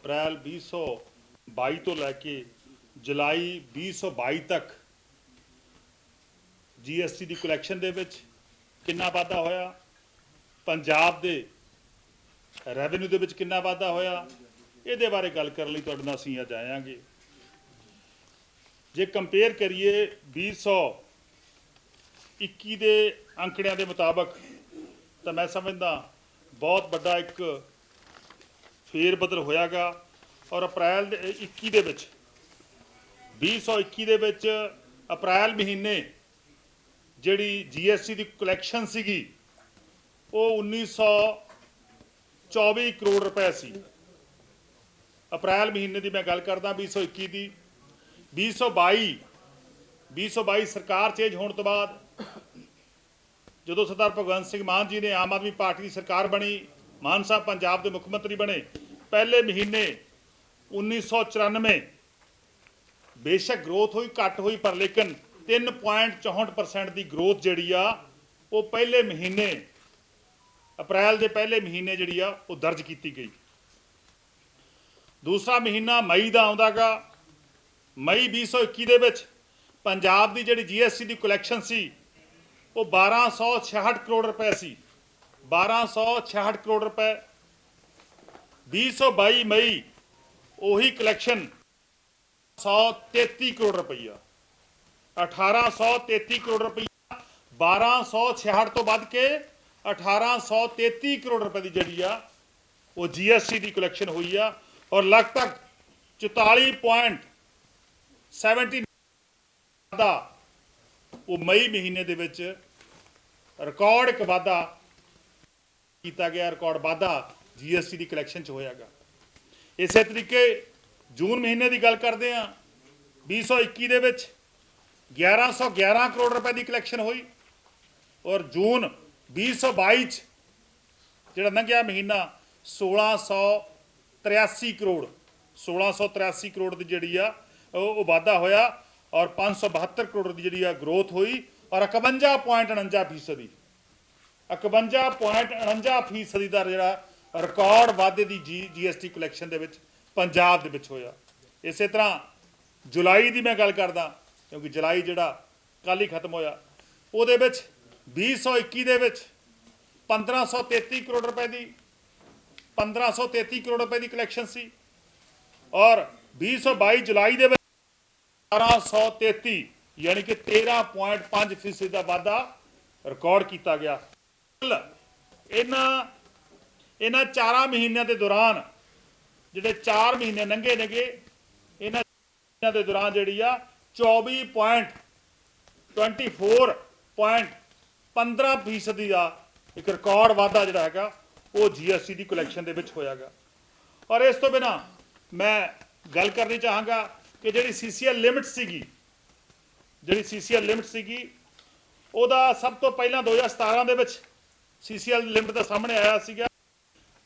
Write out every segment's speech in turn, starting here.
अप्रैल 2022 तो लैके जुलाई 2022 तक GST की कलैक्शन दे विच कितना वाधा होया, पंजाब दे रैवन्यू दे विच कितना वाधा होया, ये बारे गल करने लई तुहाडे नाल असीं अज आयांगे। जे कंपेयर करिए 2021 के अंकड़ियां के मुताबक तो मैं समझदा बहुत बड़ा एक फेर बदल होयागा। और अप्रैल 21 दे विच 2021 दे विच अप्रैल महीने जिहड़ी GST की कलैक्शन सीगी वो 1924 करोड़ रुपए सी। अप्रैल महीने की मैं गल करदा 2021 की। 2022 सरकार चेंज होने तो बाद जो सरदार भगवंत सिंह मान जी ने आम आदमी पार्टी की सरकार बनी, मान साहब पंजाब के मुख्यमंत्री बने, पहले महीने 1994 बेशक ग्रोथ हुई घट हुई पर लेकिन 3.64% की ग्रोथ जी वो पहले महीने अप्रैल के पहले महीने जी वो दर्ज की गई। दूसरा महीना मई का आउंदा, मई 2021 दे विच पंजाब की जिहड़ी GST की कलैक्शन सी वो 1266 करोड़ रुपए सी। 1266 करोड़ रुपए। 2022 मई उही कलैक्शन 133 करोड़ रुपया, 1833 करोड़ रुपया। 1266 तो बढ़ के 1833 करोड़ रुपए की जी वो GST की कलैक्शन हुई है और लगभग 44.70 वो मई महीने दे विच रिकॉर्ड एक वाधा किया गया, रिकॉर्ड वाधा GST की कलैक्शन च होयागा। इस तरीके जून महीने की गल करते हैं 2021 दे विच 1111 करोड़ रुपए की कलैक्शन हुई और जून 2022 जिहड़ा लंघिया महीना 1683 करोड़ की जी वो वाधा होया और 572 करोड़ की जी ग्रोथ हुई और 51.49% 51.49% का जिहड़ा रिकॉर्ड वाधे की GST कलैक्शन दे विच पंजाब दे विच होया। इस तरह जुलाई की मैं गल करदा क्योंकि जुलाई जिहड़ा कल ही खत्म होया उहदे विच 2021 दे विच 1533 करोड़ रुपए की 1533 करोड़ रुपए की कलैक्शन सी और 2022 जुलाई दे 1233 यानी कि 13.5% का वाधा रिकॉर्ड किया गया। इन्हां 4 महीनों के दौरान जिहड़े 4 महीने लंघे नेगे इन्हां दे दौरान जिहड़ी आ 24.24.15% का एक रिकॉर्ड वाधा जिहड़ा हैगा वो GST की कलैक्शन दे विच होयागा। और इस तो बिना मैं गल करनी चाहांगा कि जिहड़ी CCL लिमिट सीगी ਉਹਦਾ सब तो पहला 2017 ਦੇ ਵਿੱਚ CCL लिमिट ਦਾ सामने आया ਸੀਗਾ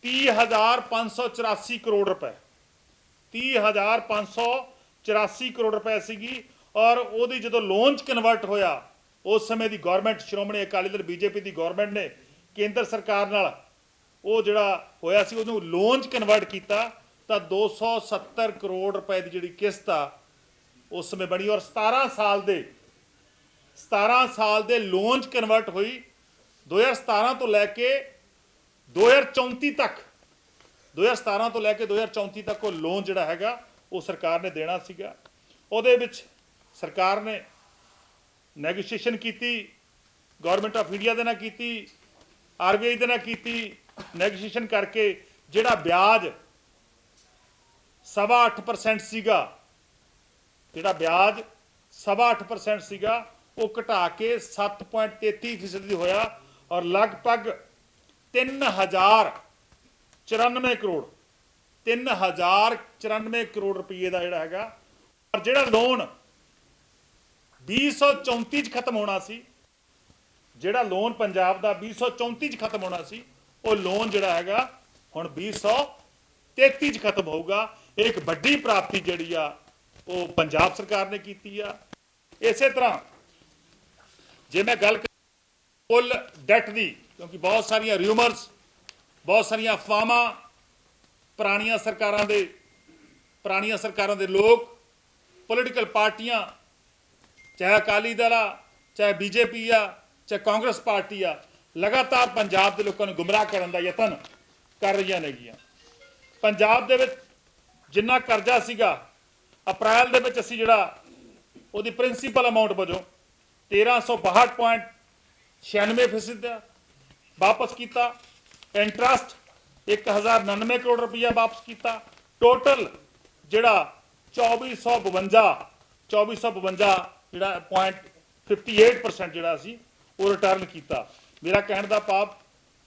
30,584 करोड़ रुपए 30,584 करोड़ रुपए सीगी और ਉਹਦੀ ਜਦੋਂ लॉन्च कन्वर्ट होया उस समय की गौरमेंट श्रोमणी अकाली दल BJP की गौरमेंट ने केंद्र सरकार नाल वो जिहड़ा होया सी ਉਹਨੂੰ लॉन्च कन्वर्ट किया तो 270 करोड़ रुपए की जिहड़ी किस्त आ उस समय बनी और 17 साल दे लॉन्च कन्वर्ट हुई 2017 तो लैके 2034 तक 2017 तो लैके 2034 तक वो लोन जिहड़ा हैगा वो सरकार ने देना सीगा। ਉਹਦੇ ਵਿੱਚ सरकार ने नैगोशिएशन की गौरमेंट ऑफ इंडिया दे नाल कीती, RBI दे नाल कीती, नैगोशिएशन करके जिहड़ा ब्याज 8.25% सीगा, जिहड़ा ब्याज 8.25% सीगा वो घटा के 7.33% होया और लगभग 3094 करोड़ रुपये का जिहड़ा हैगा और जिहड़ा लोन 2034 खत्म होना सी, जिहड़ा लोन पंजाब का 2034 खत्म होना सी वो लोन जिहड़ा हैगा हुण 2033 खत्म होगा। एक बड़ी प्राप्ति जिहड़ी आ वो पंजाब सरकार ने की आ। इस तरह जे मैं गल कुल डैट की क्योंकि बहुत सारिया र्यूमर्स बहुत सारिया अफवाहां पुरानिया सरकारां दे ਪੁਰਾਣੀਆਂ ਸਰਕਾਰਾਂ ਦੇ ਲੋਕ, ਪੋਲੀਟੀਕਲ ਪਾਰਟੀਆਂ, ਚਾਹੇ ਅਕਾਲੀ ਦਲ ਆ, ਚਾਹੇ ਬੀਜੇਪੀ ਆ, ਚਾਹੇ ਕਾਂਗਰਸ ਪਾਰਟੀ ਆ, ਲਗਾਤਾਰ ਪੰਜਾਬ ਦੇ ਲੋਕਾਂ ਨੂੰ ਗੁੰਮਰਾਹ ਕਰਨ ਦਾ ਯਤਨ ਕਰ ਰਹੀਆਂ ਨੇਗੀਆਂ। ਪੰਜਾਬ ਦੇ ਵਿੱਚ ਜਿੰਨਾ ਕਰਜ਼ਾ ਸੀਗਾ, ਅਪ੍ਰੈਲ ਦੇ ਵਿੱਚ ਅਸੀਂ ਜਿਹੜਾ ਉਹਦੀ ਪ੍ਰਿੰਸੀਪਲ ਅਮਾਊਂਟ ਵਜੋਂ 1362.96% ਵਾਪਸ ਕੀਤਾ, ਇੰਟਰਸਟ 1099 ਕਰੋੜ ਰੁਪਈਆ ਵਾਪਸ ਕੀਤਾ, ਟੋਟਲ ਜਿਹੜਾ 2452 ਜਿਹੜਾ 0.58% ਜਿਹੜਾ ਅਸੀਂ ਉਹ ਰਿਟਰਨ ਕੀਤਾ। ਮੇਰਾ ਕਹਿਣ ਦਾ ਭਾਵ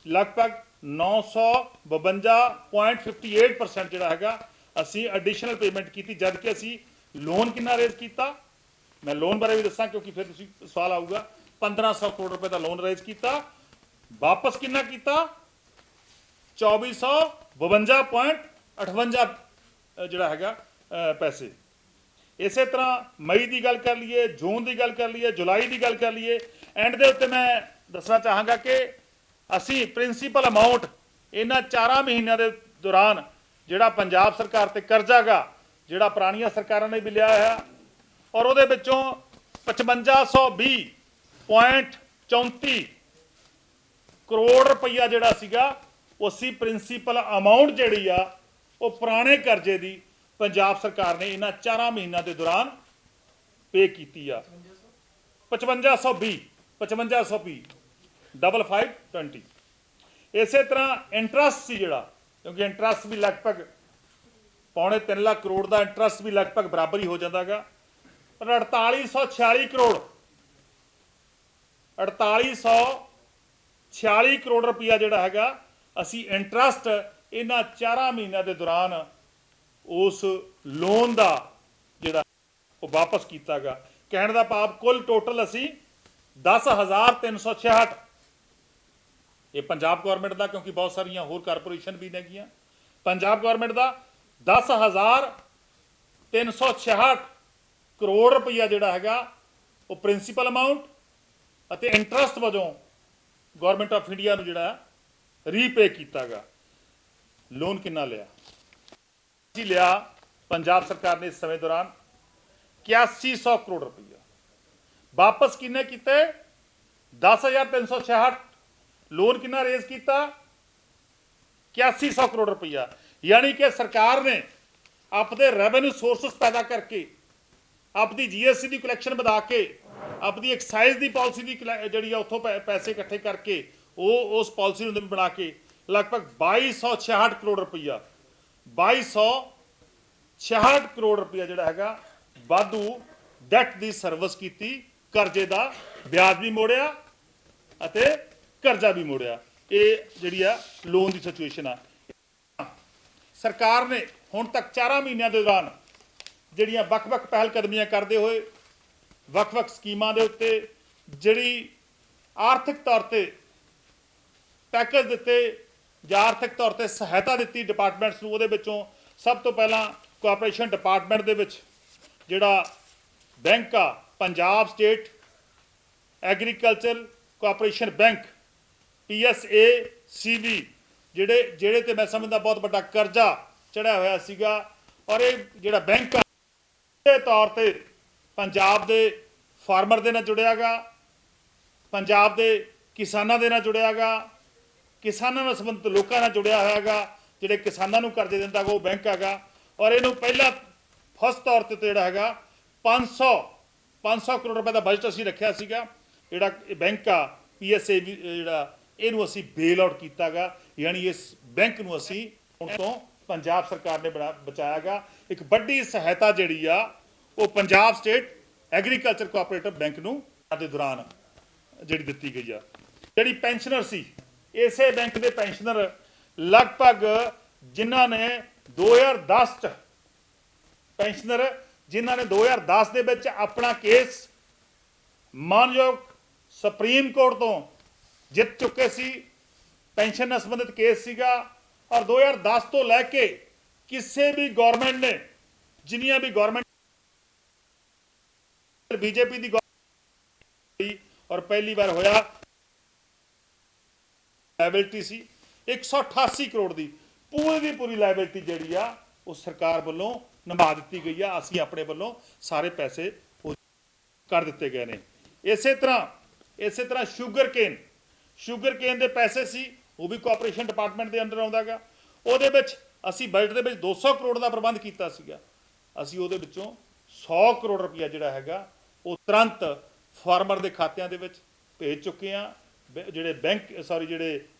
ਲਗਭਗ 952.58% ਜਿਹੜਾ ਹੈਗਾ ਅਸੀਂ ਐਡੀਸ਼ਨਲ ਪੇਮੈਂਟ ਕੀਤੀ, ਜਦ ਕਿ ਅਸੀਂ ਲੋਨ ਕਿੰਨਾ ਰੇਜ਼ ਕੀਤਾ, मैं लोन बारे भी दसा क्योंकि फिर सवाल आऊगा। 1500 करोड़ रुपए का लोन रेज किया, वापस कितना किया 2452.58 जिहड़ा हैगा पैसे। इस तरह मई की गल कर लीए, जून की गल कर लीए, जुलाई की गल कर लीए, एंड दे उत्ते मैं दसना चाहांगा कि असी प्रिंसीपल अमाउंट इन्हां 4 महीनों के दौरान जिहड़ा पंजाब सरकार ते कर्जा गा जिहड़ा पुरानियां सरकारां ने भी लिया है और ਉਹਦੇ ਵਿੱਚੋਂ 5520.34 ਕਰੋੜ ਰੁਪਈਆ ਜਿਹੜਾ ਸੀਗਾ ਉਹ ਸੀ ਪ੍ਰਿੰਸੀਪਲ ਅਮਾਉਂਟ ਜਿਹੜੀ ਆ ਉਹ ਪੁਰਾਣੇ ਕਰਜ਼ੇ ਦੀ ਪੰਜਾਬ ਸਰਕਾਰ ਨੇ ਇਹਨਾਂ 4 ਮਹੀਨਿਆਂ ਦੇ ਦੌਰਾਨ ਪੇ ਕੀਤੀ ਆ। 5520 5520 ਇਸੇ ਤਰ੍ਹਾਂ ਇੰਟਰਸਟ ਸੀ ਜਿਹੜਾ, ਕਿਉਂਕਿ ਇੰਟਰਸਟ ਵੀ ਲਗਭਗ 2.5 ਲੱਖ ਕਰੋੜ ਦਾ ਇੰਟਰਸਟ ਵੀ ਲਗਭਗ ਬਰਾਬਰ ਹੀ ਹੋ ਜਾਂਦਾਗਾ। 4846 ਕਰੋੜ ਰੁਪਈਆ ਜਿਹੜਾ ਹੈਗਾ ਅਸੀਂ ਇੰਟਰਸਟ ਇਹਨਾਂ 4 ਮਹੀਨਿਆਂ ਦੇ ਦੌਰਾਨ ਉਸ ਲੋਨ ਦਾ ਜਿਹੜਾ ਉਹ ਵਾਪਸ ਕੀਤਾਗਾ। ਕਹਿਣ ਦਾ ਭਾਵ ਕੁੱਲ ਟੋਟਲ ਅਸੀਂ 10,366, ਇਹ ਪੰਜਾਬ ਗਵਰਨਮੈਂਟ ਦਾ, ਕਿਉਂਕਿ ਬਹੁਤ ਸਾਰੀਆਂ ਹੋਰ ਕਾਰਪੋਰੇਸ਼ਨ ਵੀ ਨੇਗੀਆਂ, ਪੰਜਾਬ ਗਵਰਨਮੈਂਟ ਦਾ 10,366 ਕਰੋੜ ਰੁਪਈਆ ਜਿਹੜਾ ਹੈਗਾ ਉਹ ਪ੍ਰਿੰਸੀਪਲ ਅਮਾਉਂਟ ਅਤੇ ਇੰਟਰਸਟ ਵਜੋਂ ਗਵਰਨਮੈਂਟ ਆਫ ਇੰਡੀਆ ਨੂੰ ਜਿਹੜਾ ਰੀਪੇ ਕੀਤਾਗਾ। ਲੋਨ ਕਿੰਨਾ ਲਿਆ ਜੀ? ਲਿਆ ਪੰਜਾਬ ਸਰਕਾਰ ਨੇ ਇਸ ਸਮੇਂ ਦੌਰਾਨ 8100 ਕਰੋੜ ਰੁਪਈਆ। ਵਾਪਸ ਕਿੰਨੇ ਕੀਤੇ? 10,366। ਲੋਨ ਕਿੰਨਾ ਰੇਜ਼ ਕੀਤਾ? 8100 ਕਰੋੜ ਰੁਪਈਆ। यानी कि सरकार ने अपने रेवेन्यू सोर्सेस पैदा करके, अपनी GST की कलैक्शन बढ़ा के, अपनी एक्साइज की पॉलिसी की जी उतों पैसे इकट्ठे करके उस पॉलिसी बना के लगभग 2266 करोड़ रुपया 2266 करोड़ रुपया जोड़ा है वाधू डैट की सर्विस की, कर्जे का ब्याज भी मोड़िया ਅਤੇ कर्जा भी मोड़िया। ये जी लोन की सिचुएशन आ। सरकार ने हुण तक 4 महीनों के दौरान जिहड़ियां वख-वख पहल कदमियां करते हुए वख-वख स्कीमां दे उत्ते जिहड़ी आर्थिक तौर पर पैकेज दिते जां आर्थिक तौर पर सहायता दी डिपार्टमेंट्स नूं, उहदे विचों सब तो पहला कोआपरेशन डिपार्टमेंट दे विच जिहड़ा बैंक आ Punjab state agriculture cooperation bank PSACB ਜਿਹੜੇ ਤੇ मैं समझदा बहुत बड़ा कर्जा चढ़िया होया सीगा, और ये जिहड़ा बैंक के तौर पर पंजाब के फार्मर दे नाल जुड़िया गा, पंजाब के किसानां दे नाल जुड़िया गा, किसानां नाल संबंधित लोकां नाल जुड़िया होया गा, जिहड़े किसानां नूं कर्जे दिंदा गा वो बैंक हैगा। और इहनूं पहला फर्स्ट तौर पर जिहड़ा हैगा 500 करोड़ रुपए का बजट असीं रखिया सीगा। जिहड़ा बैंक आ PSAB जिहड़ा ਇਹਨੂੰ ਅਸੀਂ ਬੇਲ ਆਊਟ ਕੀਤਾਗਾ, ਯਾਨੀ ਇਸ ਬੈਂਕ ਨੂੰ ਅਸੀਂ ਹੁਣ ਤੋਂ ਪੰਜਾਬ ਸਰਕਾਰ ਨੇ ਬਚਾਇਆ ਗਾ। ਇੱਕ ਵੱਡੀ ਸਹਾਇਤਾ ਜਿਹੜੀ ਆ ਉਹ Punjab state agriculture cooperative bank ਨੂੰ ਦੇ ਦੌਰਾਨ ਜਿਹੜੀ ਦਿੱਤੀ ਗਈ ਆ। ਜਿਹੜੀ ਪੈਨਸ਼ਨਰ ਸੀ ਇਸੇ ਬੈਂਕ ਦੇ ਪੈਨਸ਼ਨਰ ਲਗਭਗ ਜਿਨ੍ਹਾਂ ਨੇ 2010 ਚ ਪੈਨਸ਼ਨਰ ਜਿਨ੍ਹਾਂ ਨੇ 2010 ਦੇ ਵਿੱਚ ਆਪਣਾ ਕੇਸ ਮਾਨਯੋਗ ਸੁਪਰੀਮ ਕੋਰਟ ਤੋਂ जित चुके सी, पेंशन ਨਾਲ संबंधित केस सीगा, और 2010 तो लैके किसी भी गौरमेंट ने जिन्नियां भी गौरमेंट बीजेपी की और पहली बार होया लाइबिलिटी सी 188 करोड़ की पूरी लाइबिलिटी जी ਉਹ ਸਰਕਾਰ ਵੱਲੋਂ ਨਿਭਾ ਦਿੱਤੀ ਗਈ ਆ। ਅਸੀਂ ਆਪਣੇ ਵੱਲੋਂ ਸਾਰੇ ਪੈਸੇ ਕਰ ਦਿੱਤੇ ਗਏ ਨੇ। ਇਸੇ ਤਰ੍ਹਾਂ ਸ਼ੂਗਰ ਕੇਨ ਦੇ ਪੈਸੇ ਸੀ, ਉਹ ਵੀ ਕੋਆਪਰੇਸ਼ਨ ਡਿਪਾਰਟਮੈਂਟ ਦੇ ਅੰਡਰ ਆਉਂਦਾ ਗਾ। ਉਹਦੇ ਵਿੱਚ ਅਸੀਂ ਬਜਟ ਦੇ ਵਿੱਚ 200 ਕਰੋੜ ਦਾ ਪ੍ਰਬੰਧ ਕੀਤਾ ਸੀਗਾ। ਅਸੀਂ ਉਹਦੇ ਵਿੱਚੋਂ 100 ਕਰੋੜ ਰੁਪਇਆ ਜਿਹੜਾ ਹੈਗਾ ਉਹ ਤੁਰੰਤ ਫਾਰਮਰ ਦੇ ਖਾਤਿਆਂ ਦੇ ਵਿੱਚ ਭੇਜ ਚੁੱਕੇ ਆ। ਜਿਹੜੇ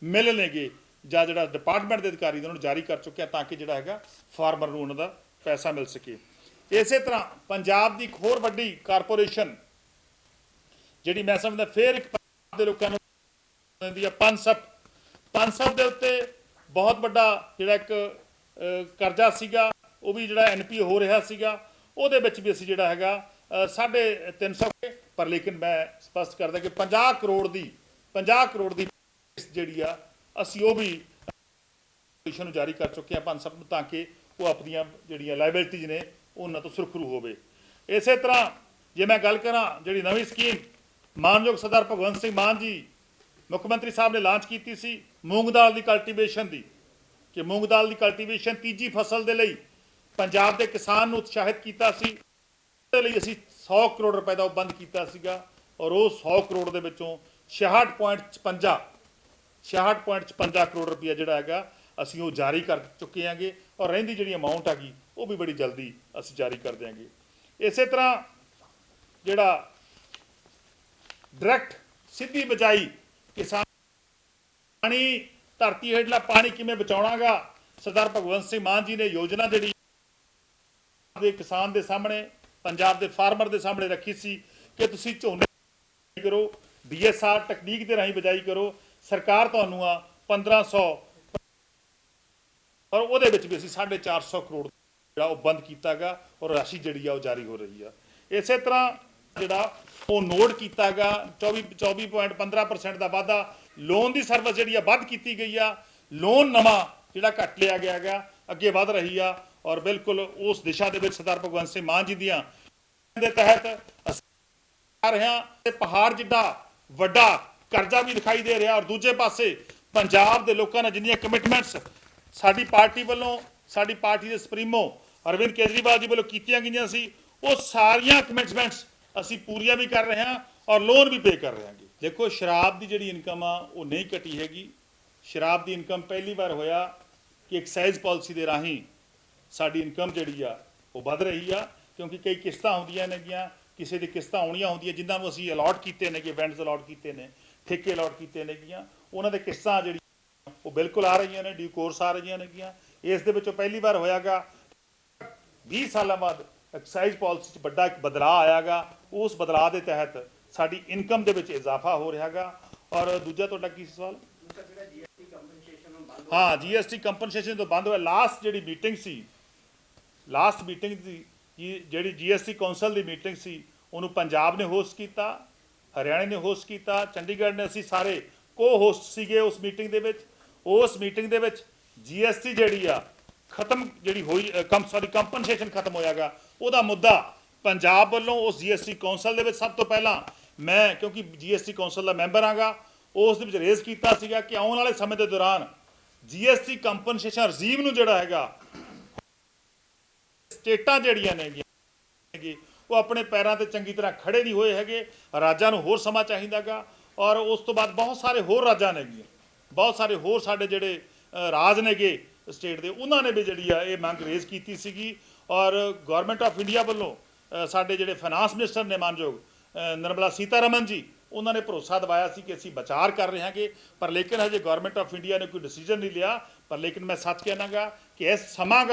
ਮਿਲ ਨੇਗੇ ਜਾਂ ਜਿਹੜਾ ਡਿਪਾਰਟਮੈਂਟ ਦੇ ਅਧਿਕਾਰੀ ਉਹਨਾਂ ਨੂੰ ਜਾਰੀ ਕਰ ਚੁੱਕੇ ਆ, ਤਾਂ ਕਿ ਜਿਹੜਾ ਹੈਗਾ ਫਾਰਮਰ ਨੂੰ ਉਹਨਾਂ ਦਾ ਪੈਸਾ ਮਿਲ ਸਕੇ। ਇਸੇ ਤਰ੍ਹਾਂ ਪੰਜਾਬ ਦੀ ਇੱਕ ਹੋਰ ਵੱਡੀ ਕਾਰਪੋਰੇਸ਼ਨ ਜਿਹੜੀ ਮੈਂ ਸਮਝਦਾ ਫਿਰ ਇੱਕ ਪੰਜਾਬ ਦੇ ਲੋਕਾਂ ਨੂੰ ਦਿੰਦੀ ਆ, ਪਨਸਪ ਦੇ ਉੱਤੇ ਬਹੁਤ ਵੱਡਾ ਜਿਹੜਾ ਇੱਕ ਕਰਜ਼ਾ ਸੀਗਾ, ਉਹ ਵੀ ਜਿਹੜਾ NPA ਹੋ ਰਿਹਾ ਸੀਗਾ, ਉਹਦੇ ਵਿੱਚ ਵੀ ਅਸੀਂ ਜਿਹੜਾ ਹੈਗਾ 350 ਪਰ ਲੇਕਿਨ ਮੈਂ ਸਪਸ਼ਟ ਕਰਦਾ ਕਿ 50 ਕਰੋੜ ਦੀ ਜਿਹੜੀ ਆ ਅਸੀਂ ਉਹ ਵੀ ਨੂੰ ਜਾਰੀ ਕਰ ਚੁੱਕੇ ਹਾਂ ਪਨਸਪ ਨੂੰ, ਤਾਂ ਕਿ ਉਹ ਆਪਣੀਆਂ ਜਿਹੜੀਆਂ ਲਾਇਬਿਲਿਟੀਜ਼ ਨੇ ਉਹਨਾਂ ਤੋਂ ਸੁਰਖਰੂ ਹੋਵੇ। ਇਸੇ ਤਰ੍ਹਾਂ ਜੇ ਮੈਂ ਗੱਲ ਕਰਾਂ ਜਿਹੜੀ ਨਵੀਂ ਸਕੀਮ ਮਾਨਯੋਗ ਸਰਦਾਰ ਭਗਵੰਤ ਸਿੰਘ ਮਾਨ ਜੀ ਮੁੱਖ ਮੰਤਰੀ ਸਾਹਿਬ ਨੇ ਲਾਂਚ ਕੀਤੀ ਸੀ ਮੂੰਗ ਦਾਲ ਦੀ ਕਲਟੀਵੇਸ਼ਨ ਦੀ, ਕਿ ਮੂੰਗ ਦਾਲ ਦੀ ਕਲਟੀਵੇਸ਼ਨ ਤੀਜੀ ਫਸਲ ਦੇ ਲਈ ਪੰਜਾਬ ਦੇ ਕਿਸਾਨ ਨੂੰ ਉਤਸ਼ਾਹਿਤ ਕੀਤਾ ਸੀ। ਉਹਦੇ ਲਈ ਅਸੀਂ 100 ਕਰੋੜ ਰੁਪਏ ਦਾ ਉਹ ਬੰਦ ਕੀਤਾ ਸੀਗਾ, ਔਰ ਉਹ 100 ਕਰੋੜ ਦੇ ਵਿੱਚੋਂ 66.56 ਕਰੋੜ ਰੁਪਇਆ ਜਿਹੜਾ ਹੈਗਾ ਅਸੀਂ ਉਹ ਜਾਰੀ ਕਰ ਚੁੱਕੇ ਹਾਂਗੇ, ਔਰ ਰਹਿੰਦੀ ਜਿਹੜੀ ਅਮਾਊਂਟ ਹੈਗੀ ਉਹ ਵੀ ਬੜੀ ਜਲਦੀ ਅਸੀਂ ਜਾਰੀ ਕਰ ਦਿਆਂਗੇ। ਇਸੇ ਤਰ੍ਹਾਂ ਜਿਹੜਾ ਡਾਇਰੈਕਟ ਸਿੱਧੀ ਬਚਾਈ ਕਿਸਾਨ ਪਾਣੀ ਧਰਤੀ ਹੇਠਲਾ ਪਾਣੀ ਕਿਵੇਂ ਬਚਾਉਣਾਗਾ, ਸਰਦਾਰ ਭਗਵੰਤ ਸਿੰਘ ਮਾਨ ਜੀ ਨੇ ਯੋਜਨਾ ਜਿਹੜੀ ਦੇ ਕਿਸਾਨ ਦੇ ਸਾਹਮਣੇ ਪੰਜਾਬ ਦੇ ਫਾਰਮਰ ਦੇ ਸਾਹਮਣੇ ਰੱਖੀ ਸੀ ਕਿ ਤੁਸੀਂ ਝੋਨੇ ਕਰੋ, DSR ਟੈਕਨੀਕ ਦੇ ਰਾਹੀਂ ਬਿਜਾਈ ਕਰੋ, ਸਰਕਾਰ ਤੁਹਾਨੂੰ ਆ 1500 ਔਰ ਉਹਦੇ ਵਿੱਚ ਵੀ ਅਸੀਂ 450 ਕਰੋੜ ਜਿਹੜਾ ਉਹ ਬੰਦ ਕੀਤਾ ਗਾ, ਔਰ ਰਾਸ਼ੀ ਜਿਹੜੀ ਆ ਉਹ ਜਾਰੀ ਹੋ ਰਹੀ ਆ। ਇਸੇ ਤਰ੍ਹਾਂ ਜਿਹੜਾ ਉਹ ਨੋਟ ਕੀਤਾ ਗਾ 24.15% ਦਾ ਵਾਧਾ, ਲੋਨ ਦੀ ਸਰਵਿਸ ਜਿਹੜੀ ਆ ਵੱਧ ਕੀਤੀ ਗਈ ਆ, ਲੋਨ ਨਵਾਂ ਜਿਹੜਾ ਘੱਟ ਲਿਆ ਗਿਆ ਗਾ, ਅੱਗੇ ਵਧ ਰਹੀ ਆ, ਔਰ ਬਿਲਕੁਲ ਉਸ ਦਿਸ਼ਾ ਦੇ ਵਿੱਚ ਸਰਦਾਰ ਭਗਵੰਤ ਸਿੰਘ ਮਾਨ ਜੀ ਦੀਆਂ ਦੇ ਤਹਿਤ ਅਸੀਂ ਆ ਰਹੇ ਹਾਂ। ਤੇ ਪਹਾੜ ਜਿੱਡਾ ਵੱਡਾ ਕਰਜ਼ਾ ਵੀ ਦਿਖਾਈ ਦੇ ਰਿਹਾ, ਔਰ ਦੂਜੇ ਪਾਸੇ ਪੰਜਾਬ ਦੇ ਲੋਕਾਂ ਨੇ ਜਿੰਨੀਆਂ ਕਮਿਟਮੈਂਟਸ ਸਾਡੀ ਪਾਰਟੀ ਵੱਲੋਂ, ਸਾਡੀ ਪਾਰਟੀ ਦੇ ਸੁਪਰੀਮੋ ਅਰਵਿੰਦ ਕੇਜਰੀਵਾਲ ਜੀ ਵੱਲੋਂ ਕੀਤੀਆਂ ਗਈਆਂ ਸੀ, ਉਹ ਸਾਰੀਆਂ ਕਮਿਟਮੈਂਟਸ ਅਸੀਂ ਪੂਰੀਆਂ ਵੀ ਕਰ ਰਹੇ ਹਾਂ, ਔਰ ਲੋਨ ਵੀ ਪੇ ਕਰ ਰਹੇ ਹਾਂਗੇ। ਦੇਖੋ ਸ਼ਰਾਬ ਦੀ ਜਿਹੜੀ ਇਨਕਮ ਆ ਉਹ ਨਹੀਂ ਘਟੀ ਹੈਗੀ। ਸ਼ਰਾਬ ਦੀ ਇਨਕਮ ਪਹਿਲੀ ਵਾਰ ਹੋਇਆ ਕਿ ਐਕਸਾਈਜ਼ ਪਾਲਿਸੀ ਦੇ ਰਾਹੀਂ ਸਾਡੀ ਇਨਕਮ ਜਿਹੜੀ ਆ ਉਹ ਵੱਧ ਰਹੀ ਆ, ਕਿਉਂਕਿ ਕਈ ਕਿਸ਼ਤਾਂ ਹੁੰਦੀਆਂ ਨੇਗੀਆਂ, ਕਿਸੇ ਦੀ ਕਿਸ਼ਤਾਂ ਆਉਣੀਆਂ ਹੁੰਦੀਆਂ ਜਿਨ੍ਹਾਂ ਨੂੰ ਅਸੀਂ ਅਲਾਟ ਕੀਤੇ ਨੇਗੇ, ਵੈਂਡਸ ਅਲਾਟ ਕੀਤੇ ਨੇ, ਠੇਕੇ ਅਲਾਟ ਕੀਤੇ ਨੇਗੀਆਂ, ਉਹਨਾਂ ਦੇ ਕਿਸ਼ਤਾਂ ਜਿਹੜੀ ਉਹ ਬਿਲਕੁਲ ਆ ਰਹੀਆਂ ਨੇ, ਡਿਊ ਕੋਰਸ ਆ ਰਹੀਆਂ ਨੇਗੀਆਂ। ਇਸ ਦੇ ਵਿੱਚੋਂ ਪਹਿਲੀ ਵਾਰ ਹੋਇਆਗਾ 20 ਸਾਲਾਂ ਬਾਅਦ ਐਕਸਾਈਜ਼ ਪਾਲਿਸੀ 'ਚ ਵੱਡਾ ਇੱਕ ਬਦਲਾਅ ਆਇਆਗਾ। ਉਸ ਬਦਲਾਅ ਦੇ ਤਹਿਤ ਸਾਡੀ ਇਨਕਮ ਦੇ ਵਿੱਚ ਇਜ਼ਾਫਾ ਹੋ ਰਿਹਾਗਾ। ਔਰ ਦੂਜਾ ਤੁਹਾਡਾ ਕੀ ਸਵਾਲ? ਹਾਂ, GST ਕੰਪਨਸੇਸ਼ਨ ਤੋਂ ਬੰਦ ਹੋਇਆ। ਲਾਸਟ ਜਿਹੜੀ ਮੀਟਿੰਗ ਸੀ ਜਿਹੜੀ GST ਕੌਂਸਲ ਦੀ ਮੀਟਿੰਗ ਸੀ, ਉਹਨੂੰ ਪੰਜਾਬ ਨੇ ਹੋਸਟ ਕੀਤਾ, ਹਰਿਆਣੇ ਨੇ ਹੋਸਟ ਕੀਤਾ, ਚੰਡੀਗੜ੍ਹ ਨੇ, ਅਸੀਂ ਸਾਰੇ ਕੋ-ਹੋਸਟ ਸੀਗੇ ਉਸ ਮੀਟਿੰਗ ਦੇ ਵਿੱਚ। ਉਸ ਮੀਟਿੰਗ ਦੇ ਵਿੱਚ GST ਜਿਹੜੀ ਆ ਖਤਮ ਜਿਹੜੀ ਹੋਈ ਕੰਪਨਸੇਸ਼ਨ ਖਤਮ ਹੋਇਆਗਾ, ਉਹਦਾ ਮੁੱਦਾ ਪੰਜਾਬ ਵੱਲੋਂ ਉਸ GST ਕੌਂਸਲ ਦੇ ਵਿੱਚ ਸਭ ਤੋਂ ਪਹਿਲਾਂ ਮੈਂ, ਕਿਉਂਕਿ GST ਕੌਂਸਲ ਦਾ ਮੈਂਬਰ ਆਂਗਾ, ਉਸ ਦੇ ਵਿੱਚ ਰੇਜ਼ ਕੀਤਾ ਸੀਗਾ ਕਿ ਆਉਣ ਵਾਲੇ ਸਮੇਂ ਦੇ ਦੌਰਾਨ GST ਕੰਪਨਸੇਸ਼ਨ ਰਜੀਮ ਨੂੰ ਜਿਹੜਾ ਹੈਗਾ ਸਟੇਟਾਂ ਜਿਹੜੀਆਂ ਨੇਗੀਆਂ ਉਹ ਆਪਣੇ ਪੈਰਾਂ ਤੇ ਚੰਗੀ ਤਰ੍ਹਾਂ ਖੜੇ ਨਹੀਂ ਹੋਏ ਹੈਗੇ, ਰਾਜਾਂ ਨੂੰ ਹੋਰ ਸਮਾਂ ਚਾਹੀਦਾਗਾ। ਔਰ ਉਸ ਤੋਂ ਬਾਅਦ ਬਹੁਤ ਸਾਰੇ ਹੋਰ ਰਾਜਾਂ ਨੇਗੀਆਂ, ਬਹੁਤ ਸਾਰੇ ਹੋਰ ਸਾਡੇ ਜਿਹੜੇ ਰਾਜ ਨੇਗੇ ਸਟੇਟ ਦੇ, ਉਹਨਾਂ ਨੇ ਵੀ ਜਿਹੜੀ ਆ ਇਹ ਮੰਗ ਰੇਜ਼ ਕੀਤੀ ਸੀਗੀ। ਔਰ ਗਵਰਨਮੈਂਟ ਆਫ ਇੰਡੀਆ ਵੱਲੋਂ ਸਾਡੇ ਜਿਹੜੇ ਫਾਈਨਾਂਸ ਮਿਨਿਸਟਰ ਨੇ ਮਾਨਯੋਗ ਨਿਰਮਲਾ ਸੀਤਾਰਮਨ ਜੀ, ਉਹਨਾਂ ਨੇ ਭਰੋਸਾ ਦਿਵਾਇਆ ਸੀ ਕਿ ਅਸੀਂ ਵਿਚਾਰ ਕਰ ਰਹੇ ਹਾਂਗੇ, ਪਰ ਲੇਕਿਨ ਹਜੇ ਗਵਰਨਮੈਂਟ ਆਫ ਇੰਡੀਆ ਨੇ ਕੋਈ ਡਿਸੀਜਨ ਨਹੀਂ ਲਿਆ। ਪਰ ਲੇਕਿਨ ਮੈਂ ਸੱਚ ਕਹਿਣਾਗਾ ਕਿ ਇਹ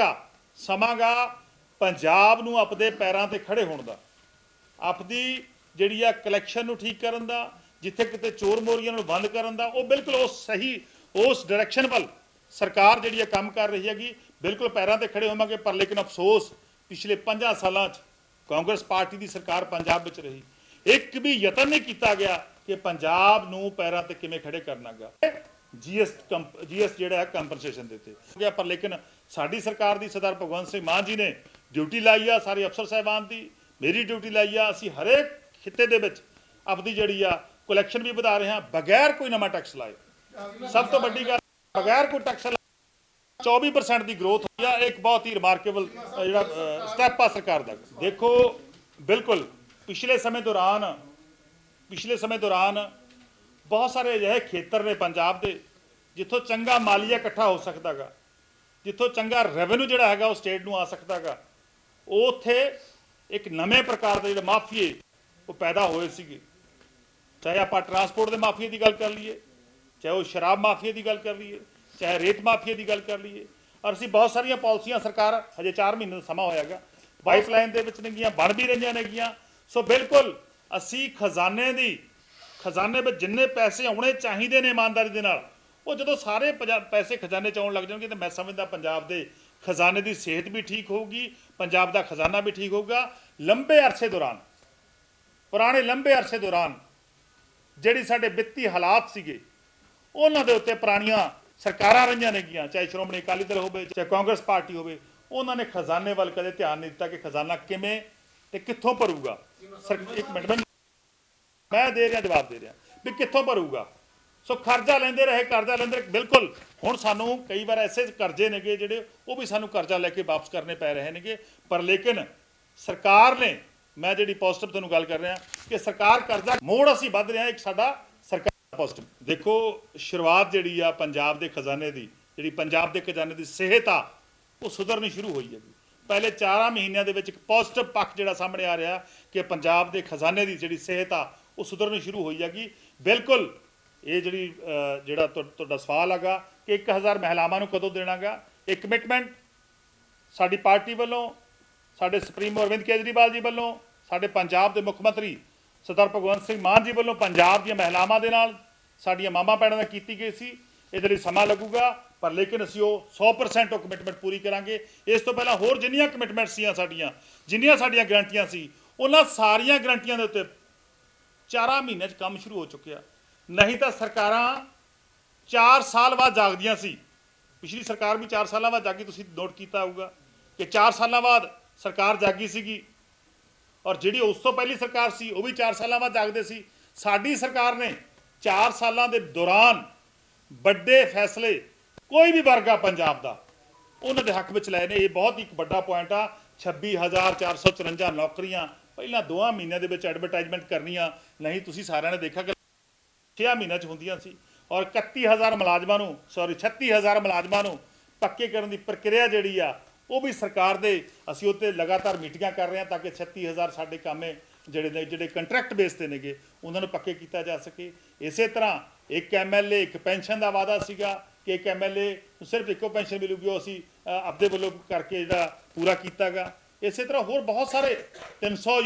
ਸਮਾਂਗਾ ਪੰਜਾਬ ਨੂੰ ਆਪਣੇ ਪੈਰਾਂ ਤੇ ਖੜੇ ਹੋਣ ਦਾ, ਆਪਣੀ ਜਿਹੜੀ ਆ ਕਲੈਕਸ਼ਨ ਨੂੰ ਠੀਕ ਕਰਨ ਦਾ, ਜਿੱਥੇ ਕਿਤੇ ਚੋਰ ਮੋਰੀਆਂ ਨੂੰ ਬੰਦ ਕਰਨ ਦਾ, ਉਹ ਬਿਲਕੁਲ ਉਸ ਡਾਇਰੈਕਸ਼ਨ ਵੱਲ ਸਰਕਾਰ ਜਿਹੜੀ ਆ ਕੰਮ ਕਰ ਰਹੀ ਹੈਗੀ। ਬਿਲਕੁਲ ਪੈਰਾਂ ਤੇ ਖੜੇ ਹੋਵਾਂਗੇ। ਪਰ ਲੇਕਿਨ ਅਫਸੋਸ ਪਿਛਲੇ 5 ਸਾਲਾਂ 'ਚ ਕਾਂਗਰਸ ਪਾਰਟੀ ਦੀ ਸਰਕਾਰ ਪੰਜਾਬ ਵਿੱਚ ਰਹੀ, ਇੱਕ ਵੀ ਯਤਨ ਨਹੀਂ ਕੀਤਾ ਗਿਆ ਕਿ ਪੰਜਾਬ ਨੂੰ ਪੈਰਾਂ ਤੇ ਕਿਵੇਂ ਖੜੇ ਕਰਨਾਗਾ। GST ਜਿਹੜਾ ਹੈ ਕੰਪਨਸੇਸ਼ਨ ਦੇ ਉੱਤੇ ਹੋ ਗਿਆ। ਪਰ ਲੇਕਿਨ ਸਾਡੀ ਸਰਕਾਰ ਦੀ ਸਰਦਾਰ ਭਗਵੰਤ ਸਿੰਘ ਮਾਨ ਜੀ ਨੇ ਡਿਊਟੀ ਲਾਈ ਆ, ਸਾਰੇ ਅਫਸਰ ਸਾਹਿਬਾਨ ਦੀ, ਮੇਰੀ ਡਿਊਟੀ ਲਾਈ ਆ। ਅਸੀਂ ਹਰੇਕ ਖਿੱਤੇ ਦੇ ਵਿੱਚ ਆਪਣੀ ਜਿਹੜੀ ਆ ਕਲੈਕਸ਼ਨ ਵੀ ਵਧਾ ਰਹੇ ਹਾਂ, ਬਗੈਰ ਕੋਈ ਨਵਾਂ ਟੈਕਸ ਲਾਏ। ਸਭ ਤੋਂ ਵੱਡੀ ਗੱਲ, ਬਗੈਰ ਕੋਈ ਟੈਕਸ 24% ਦੀ ਗਰੋਥ ਹੋਈ ਆ। ਇੱਕ ਬਹੁਤ ਹੀ ਰਿਮਾਰਕੇਬਲ ਜਿਹੜਾ ਸਟੈਪ ਆ ਸਰਕਾਰ ਦਾ। ਦੇਖੋ ਬਿਲਕੁਲ ਪਿਛਲੇ ਸਮੇਂ ਦੌਰਾਨ ਬਹੁਤ ਸਾਰੇ ਅਜਿਹੇ ਖੇਤਰ ਨੇ ਪੰਜਾਬ ਦੇ ਜਿੱਥੋਂ ਚੰਗਾ ਮਾਲੀਆ ਇਕੱਠਾ ਹੋ ਸਕਦਾ ਗਾ, ਜਿੱਥੋਂ ਚੰਗਾ ਰੈਵਨਿਊ ਜਿਹੜਾ ਹੈਗਾ ਉਹ ਸਟੇਟ ਨੂੰ ਆ ਸਕਦਾ ਗਾ। ਉਹ ਉੱਥੇ ਇੱਕ ਨਵੇਂ ਪ੍ਰਕਾਰ ਦੇ ਜਿਹੜੇ ਮਾਫੀਏ ਉਹ ਪੈਦਾ ਹੋਏ ਸੀਗੇ। ਚਾਹੇ ਆਪਾਂ ਟਰਾਂਸਪੋਰਟ ਦੇ ਮਾਫੀਏ ਦੀ ਗੱਲ ਕਰ ਲਈਏ, ਚਾਹੇ ਉਹ ਸ਼ਰਾਬ ਮਾਫੀਏ ਦੀ ਗੱਲ ਕਰ ਲਈਏ, ਚਾਹੇ ਰੇਤ ਮਾਫੀਏ ਦੀ ਗੱਲ ਕਰ ਲਈਏ। ਔਰ ਅਸੀਂ ਬਹੁਤ ਸਾਰੀਆਂ ਪਾਲਿਸੀਆਂ ਸਰਕਾਰ ਹਜੇ 4 ਮਹੀਨੇ ਦਾ ਸਮਾਂ ਹੋਇਆਗਾ ਪਾਈਪਲਾਈਨ ਦੇ ਵਿੱਚ ਨੇਗੀਆਂ, ਬਣ ਵੀ ਰਹੀਆਂ ਨੇਗੀਆਂ। ਸੋ ਬਿਲਕੁਲ ਅਸੀਂ ਖਜ਼ਾਨੇ ਵਿੱਚ ਜਿੰਨੇ ਪੈਸੇ ਆਉਣੇ ਚਾਹੀਦੇ ਨੇ ਇਮਾਨਦਾਰੀ ਦੇ ਨਾਲ, ਉਹ ਜਦੋਂ ਸਾਰੇ ਪੈਸੇ ਖਜ਼ਾਨੇ 'ਚ ਆਉਣ ਲੱਗ ਜਾਣਗੇ ਤਾਂ ਮੈਂ ਸਮਝਦਾ ਪੰਜਾਬ ਦੇ ਖਜ਼ਾਨੇ ਦੀ ਸਿਹਤ ਵੀ ਠੀਕ ਹੋਊਗੀ, ਪੰਜਾਬ ਦਾ ਖਜ਼ਾਨਾ ਵੀ ਠੀਕ ਹੋਊਗਾ। ਪੁਰਾਣੇ ਲੰਬੇ ਅਰਸੇ ਦੌਰਾਨ ਜਿਹੜੀ ਸਾਡੇ ਵਿੱਤੀ ਹਾਲਾਤ ਸੀਗੇ ਉਹਨਾਂ ਦੇ ਉੱਤੇ ਪੁਰਾਣੀਆਂ ਸਰਕਾਰਾਂ ਰਹੀਆਂ ਨੇਗੀਆਂ, ਚਾਹੇ ਸ਼੍ਰੋਮਣੀ ਅਕਾਲੀ ਦਲ ਹੋਵੇ, ਚਾਹੇ ਕਾਂਗਰਸ ਪਾਰਟੀ ਹੋਵੇ, ਉਹਨਾਂ ਨੇ ਖਜ਼ਾਨੇ ਵੱਲ ਕਦੇ ਧਿਆਨ ਨਹੀਂ ਦਿੱਤਾ ਕਿ ਖਜ਼ਾਨਾ ਕਿਵੇਂ ਤੇ ਕਿੱਥੋਂ ਭਰੂਗਾ। ਇੱਕ ਮਿੰਟ ਮੈਂ ਜਵਾਬ ਦੇ ਰਿਹਾ ਵੀ ਕਿੱਥੋਂ ਭਰੂਗਾ। ਸੋ ਕਰਜ਼ਾ ਲੈਂਦੇ ਰਹੇ। ਬਿਲਕੁਲ ਹੁਣ ਸਾਨੂੰ ਕਈ ਵਾਰ ਐਸੇ ਕਰਜ਼ੇ ਨੇਗੇ ਜਿਹੜੇ ਉਹ ਵੀ ਸਾਨੂੰ ਕਰਜ਼ਾ ਲੈ ਕੇ ਵਾਪਸ ਕਰਨੇ ਪੈ ਰਹੇ ਨੇਗੇ। ਪਰ ਲੇਕਿਨ ਸਰਕਾਰ ਨੇ, ਮੈਂ ਜਿਹੜੀ ਪੋਜ਼ਿਟਿਵ ਤੁਹਾਨੂੰ ਗੱਲ ਕਰ ਰਿਹਾ ਕਿ ਸਰਕਾਰ ਕਰਜ਼ਾ ਮੋੜ ਅਸੀਂ ਵੱਧ ਰਹੇ ਹਾਂ। ਇੱਕ ਸਾਡਾ ਸਰਕਾਰ ਪੋਜ਼ਿਟਿਵ ਦੇਖੋ ਸ਼ੁਰੂਆਤ ਜਿਹੜੀ ਆ ਪੰਜਾਬ ਦੇ ਖਜ਼ਾਨੇ ਦੀ, ਜਿਹੜੀ ਪੰਜਾਬ ਦੇ ਖਜ਼ਾਨੇ ਦੀ ਸਿਹਤ ਆ ਉਹ ਸੁਧਰਨੀ ਸ਼ੁਰੂ ਹੋਈ ਹੈਗੀ। ਪਹਿਲੇ 4 ਮਹੀਨਿਆਂ ਦੇ ਵਿੱਚ ਇੱਕ ਪੋਜ਼ਿਟਿਵ ਪੱਖ ਜਿਹੜਾ ਸਾਹਮਣੇ ਆ ਰਿਹਾ ਕਿ ਪੰਜਾਬ ਦੇ ਖਜ਼ਾਨੇ ਦੀ ਜਿਹੜੀ ਸਿਹਤ ਆ ਉਹ ਸੁਧਰਨੀ ਸ਼ੁਰੂ ਹੋਈ ਹੈਗੀ। ਬਿਲਕੁਲ ਇਹ ਜਿਹੜਾ ਤੁਹਾਡਾ ਸਵਾਲ ਹੈਗਾ ਕਿ 1000 ਮਹਿਲਾਵਾਂ ਨੂੰ ਕਦੋਂ ਦੇਣਾਗਾ, ਇਹ ਕਮਿਟਮੈਂਟ ਸਾਡੀ ਪਾਰਟੀ ਵੱਲੋਂ, ਸਾਡੇ ਸੁਪਰੀਮੋ ਅਰਵਿੰਦ ਕੇਜਰੀਵਾਲ ਜੀ ਵੱਲੋਂ, ਸਾਡੇ ਪੰਜਾਬ ਦੇ ਮੁੱਖ ਮੰਤਰੀ ਸਰਦਾਰ ਭਗਵੰਤ ਸਿੰਘ ਮਾਨ ਜੀ ਵੱਲੋਂ ਪੰਜਾਬ ਦੀਆਂ ਮਹਿਲਾਵਾਂ ਦੇ ਨਾਲ, ਸਾਡੀਆਂ ਮਾਵਾਂ ਭੈਣਾਂ ਨਾਲ ਕੀਤੀ ਗਈ ਸੀ। ਇਹਦੇ ਲਈ ਸਮਾਂ ਲੱਗੂਗਾ ਪਰ ਲੇਕਿਨ ਅਸੀਂ ਉਹ 100% ਉਹ ਕਮਿਟਮੈਂਟ ਪੂਰੀ ਕਰਾਂਗੇ। ਇਸ ਤੋਂ ਪਹਿਲਾਂ ਹੋਰ ਜਿੰਨੀਆਂ ਕਮਿਟਮੈਂਟ ਸੀਆਂ ਜਿੰਨੀਆਂ ਸਾਡੀਆਂ ਗਰੰਟੀਆਂ ਸੀ, ਉਹਨਾਂ ਸਾਰੀਆਂ ਗਰੰਟੀਆਂ ਦੇ ਉੱਤੇ 4 ਮਹੀਨਿਆਂ 'ਚ ਕੰਮ ਸ਼ੁਰੂ ਹੋ ਚੁੱਕਿਆ। ਨਹੀਂ ਤਾਂ ਸਰਕਾਰਾਂ 4 ਸਾਲ ਬਾਅਦ ਜਾਗਦੀਆਂ ਸੀ। ਪਿਛਲੀ ਸਰਕਾਰ ਵੀ 4 ਸਾਲਾਂ ਬਾਅਦ ਜਾਗੀ, ਤੁਸੀਂ ਨੋਟ ਕੀਤਾ ਹੋਊਗਾ ਕਿ 4 ਸਾਲਾਂ ਬਾਅਦ ਸਰਕਾਰ ਜਾਗੀ ਸੀਗੀ। ਔਰ ਜਿਹੜੀ ਉਸ ਤੋਂ ਪਹਿਲੀ ਸਰਕਾਰ ਸੀ ਉਹ ਵੀ 4 ਸਾਲਾਂ ਬਾਅਦ ਜਾਗਦੇ ਸੀ। ਸਾਡੀ ਸਰਕਾਰ ਨੇ 4 ਸਾਲਾਂ ਦੇ ਦੌਰਾਨ ਵੱਡੇ ਫੈਸਲੇ ਕੋਈ ਵੀ ਵਰਗ ਆ ਪੰਜਾਬ ਦਾ ਉਹਨਾਂ ਦੇ ਹੱਕ ਵਿੱਚ ਲਏ ਨੇ। ਇਹ ਬਹੁਤ ਇੱਕ ਵੱਡਾ ਪੁਆਇੰਟ ਆ। 26,454 ਨੌਕਰੀਆਂ ਪਹਿਲਾਂ 2 ਮਹੀਨਿਆਂ ਦੇ ਵਿੱਚ ਐਡਵਰਟਾਈਜ਼ਮੈਂਟ ਕਰਨੀਆਂ ਨਹੀਂ, ਤੁਸੀਂ ਸਾਰਿਆਂ ਨੇ ਦੇਖਿਆ ਕਿ 6 ਮਹੀਨਿਆਂ 'ਚ ਹੁੰਦੀਆਂ ਸੀ। ਔਰ 36,000 ਮੁਲਾਜ਼ਮਾਂ ਨੂੰ ਪੱਕੇ ਕਰਨ ਦੀ ਪ੍ਰਕਿਰਿਆ ਜਿਹੜੀ ਆ ਉਹ ਵੀ ਸਰਕਾਰ ਦੇ ਅਸੀਂ ਉੱਤੇ ਲਗਾਤਾਰ ਮੀਟਿੰਗਾਂ ਕਰ ਰਹੇ ਹਾਂ ਤਾਂ ਕਿ 36,000 ਸਾਡੇ ਕਾਮੇ ਜਿਹੜੇ ਕੰਟਰੈਕਟ ਬੇਸ ਤੇ ਨੇਗੇ ਉਹਨਾਂ ਨੂੰ ਪੱਕੇ ਕੀਤਾ ਜਾ ਸਕੇ। ਇਸੇ ਤਰ੍ਹਾਂ ਇੱਕ MLA ਇੱਕ ਪੈਨਸ਼ਨ ਦਾ ਵਾਅਦਾ ਸੀਗਾ ਕਿ ਇੱਕ MLA ਨੂੰ ਸਿਰਫ ਇੱਕੋ ਪੈਨਸ਼ਨ ਮਿਲੂਗੀ, ਉਹ ਅਸੀਂ ਆਪਦੇ ਵੱਲੋਂ ਕਰਕੇ ਜਿਹੜਾ ਪੂਰਾ ਕੀਤਾਗਾ। ਇਸੇ ਤਰ੍ਹਾਂ ਹੋਰ ਬਹੁਤ ਸਾਰੇ 300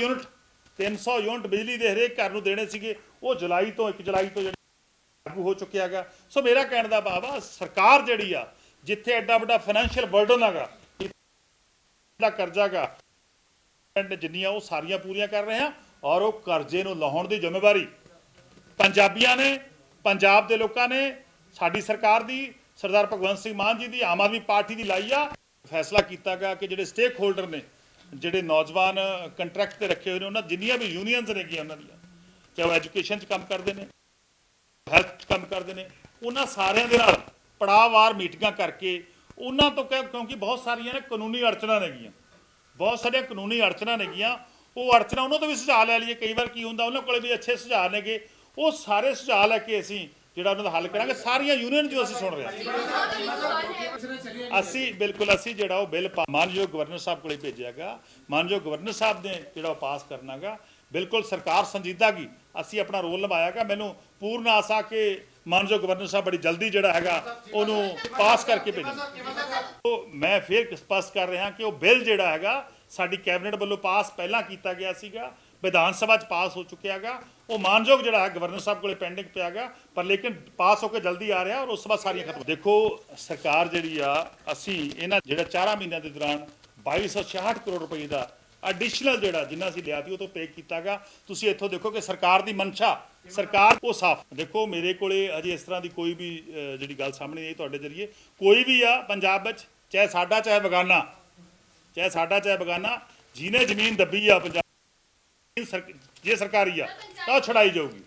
ਯੂਨਿਟ ਬਿਜਲੀ ਦੇ ਹਰੇਕ ਘਰ ਨੂੰ ਦੇਣੇ ਸੀਗੇ, ਉਹ 1 ਜੁਲਾਈ ਤੋਂ ਲਾਗੂ ਹੋ ਚੁੱਕਿਆ ਹੈਗਾ। ਸੋ ਮੇਰਾ ਕਹਿਣ ਦਾ ਭਾਵ ਆ ਸਰਕਾਰ ਜਿਹੜੀ ਆ ਜਿੱਥੇ ਐਡਾ ਵੱਡਾ ਫਾਈਨੈਂਸ਼ੀਅਲ ਬਰਡਨ ਹੈਗਾ, ਦਾ ਕਰਜ਼ਾ ਗਾ, ਜਿੰਨੀਆਂ ਉਹ ਸਾਰੀਆਂ ਪੂਰੀਆਂ ਕਰ ਰਹੇ ਹਾਂ। ਔਰ ਉਹ ਕਰਜ਼ੇ ਨੂੰ ਲਾਹੁਣ ਦੀ ਜ਼ਿੰਮੇਵਾਰੀ ਪੰਜਾਬੀਆਂ ਨੇ, ਪੰਜਾਬ ਦੇ ਲੋਕਾਂ ਨੇ, ਸਾਡੀ ਸਰਕਾਰ ਦੀ, ਸਰਦਾਰ ਭਗਵੰਤ ਸਿੰਘ ਮਾਨ ਜੀ ਦੀ, ਆਮ ਆਦਮੀ ਪਾਰਟੀ ਦੀ ਲਾਈ ਆ। ਫੈਸਲਾ ਕੀਤਾ ਗਿਆ ਕਿ ਜਿਹੜੇ ਸਟੇਕ ਹੋਲਡਰ ਨੇ, ਜਿਹੜੇ ਨੌਜਵਾਨ ਕੰਟਰੈਕਟ ਤੇ ਰੱਖੇ ਹੋਏ ਨੇ, ਉਹਨਾਂ ਜਿੰਨੀਆਂ ਵੀ ਯੂਨੀਅਨਸ ਨੇਗੀਆਂ ਉਹਨਾਂ ਦੀਆਂ, ਚਾਹੇ ਉਹ ਐਜੂਕੇਸ਼ਨ 'ਚ ਕੰਮ ਕਰਦੇ ਨੇ, ਹੈਲਥ 'ਚ ਕੰਮ ਕਰਦੇ ਨੇ, ਉਹਨਾਂ ਸਾਰਿਆਂ ਦੇ ਨਾਲ ਪੜਾਅਵਾਰ ਮੀਟਿੰਗਾਂ ਕਰਕੇ ਉਹਨਾਂ ਤੋਂ ਕਿਉਂਕਿ ਬਹੁਤ ਸਾਰੀਆਂ ਨੇ ਕਾਨੂੰਨੀ ਅੜਚਨਾਂ ਨੇਗੀਆਂ, ਉਹ ਅੜਚਨਾਂ ਉਹਨਾਂ ਤੋਂ ਵੀ ਸੁਝਾਅ ਲੈ ਲਈਏ। ਕਈ ਵਾਰ ਕੀ ਹੁੰਦਾ ਉਹਨਾਂ ਕੋਲੇ ਵੀ ਅੱਛੇ ਸੁਝਾਅ ਨੇਗੇ, ਉਹ ਸਾਰੇ ਸੁਝਾਅ ਲੈ ਕੇ ਅਸੀਂ ਜਿਹੜਾ ਉਹਨਾਂ ਦਾ ਹੱਲ ਕਰਾਂਗੇ। ਸਾਰੀਆਂ ਯੂਨੀਅਨ ਜੋ ਅਸੀਂ ਸੁਣ ਰਹੇ ਅਸੀਂ ਜਿਹੜਾ ਉਹ ਬਿੱਲ ਮਾਨਯੋਗ ਗਵਰਨਰ ਸਾਹਿਬ ਕੋਲੇ ਭੇਜਿਆਗਾ। ਮਾਨਯੋਗ ਗਵਰਨਰ ਸਾਹਿਬ ਨੇ ਜਿਹੜਾ ਉਹ ਪਾਸ ਕਰਨਾਗਾ। ਬਿਲਕੁਲ ਸਰਕਾਰ ਸੰਜੀਦਾ ਗਈ, ਅਸੀਂ ਆਪਣਾ ਰੋਲ ਨਿਭਾਇਆਗਾ। ਮੈਨੂੰ ਪੂਰਨ ਆਸਾ ਕਿ ਮਾਨਯੋਗ ਗਵਰਨਰ ਸਾਹਿਬ ਬੜੀ ਜਲਦੀ ਜਿਹੜਾ ਹੈਗਾ ਉਹਨੂੰ ਪਾਸ ਕਰਕੇ ਭੇਜਣਗੇ। ਮੈਂ ਫਿਰ ਸਪਸ਼ਟ ਕਰ ਰਿਹਾ ਕਿ ਉਹ ਬਿੱਲ ਜਿਹੜਾ ਹੈਗਾ ਸਾਡੀ ਕੈਬਨਿਟ ਵੱਲੋਂ ਪਾਸ ਪਹਿਲਾਂ ਕੀਤਾ ਗਿਆ ਸੀਗਾ, ਵਿਧਾਨ ਸਭਾ 'ਚ ਪਾਸ ਹੋ ਚੁੱਕਿਆ ਹੈਗਾ। ਉਹ ਮਾਨਯੋਗ ਜਿਹੜਾ ਹੈ ਗਵਰਨਰ ਸਾਹਿਬ ਕੋਲੇ ਪੈਂਡਿੰਗ ਪਿਆ ਗਾ, ਪਰ ਲੇਕਿਨ ਪਾਸ ਹੋ ਕੇ ਜਲਦੀ ਆ ਰਿਹਾ ਔਰ ਉਸ ਤੋਂ ਬਾਅਦ ਸਾਰੀਆਂ ਖਤਮ। ਦੇਖੋ ਸਰਕਾਰ ਜਿਹੜੀ ਆ ਅਸੀਂ ਇਹਨਾਂ ਜਿਹੜਾ 4 ਮਹੀਨਿਆਂ ਦੇ ਦੌਰਾਨ 2266 ਕਰੋੜ ਰੁਪਏ ਦਾ ਐਡੀਸ਼ਨਲ ਜਿੰਨਾ ਅਸੀਂ ਲਿਆ ਸੀ ਉਹ ਤੋਂ ਪੇ ਕੀਤਾਗਾ। ਤੁਸੀਂ ਇੱਥੋਂ ਦੇਖੋ ਕਿ ਸਰਕਾਰ ਦੀ ਮਨਸ਼ਾ, ਸਰਕਾਰ ਉਹ ਸਾਫ਼। ਦੇਖੋ ਮੇਰੇ ਕੋਲੇ ਅਜੇ ਇਸ ਤਰ੍ਹਾਂ ਦੀ ਕੋਈ ਵੀ ਜਿਹੜੀ ਗੱਲ ਸਾਹਮਣੇ ਨਹੀਂ ਆਈ ਤੁਹਾਡੇ ਜ਼ਰੀਏ। ਕੋਈ ਵੀ ਆ ਪੰਜਾਬ ਵਿੱਚ, ਚਾਹੇ ਸਾਡਾ ਚਾਹੇ ਬਗਾਨਾ, ਜਿਹਨੇ ਜ਼ਮੀਨ ਦੱਬੀ ਆ ਪੰਜਾਬ ਜੇ ਸਰਕਾਰੀ ਆ ਤਾਂ ਉਹ ਛੁਡਾਈ ਜਾਊਗੀ।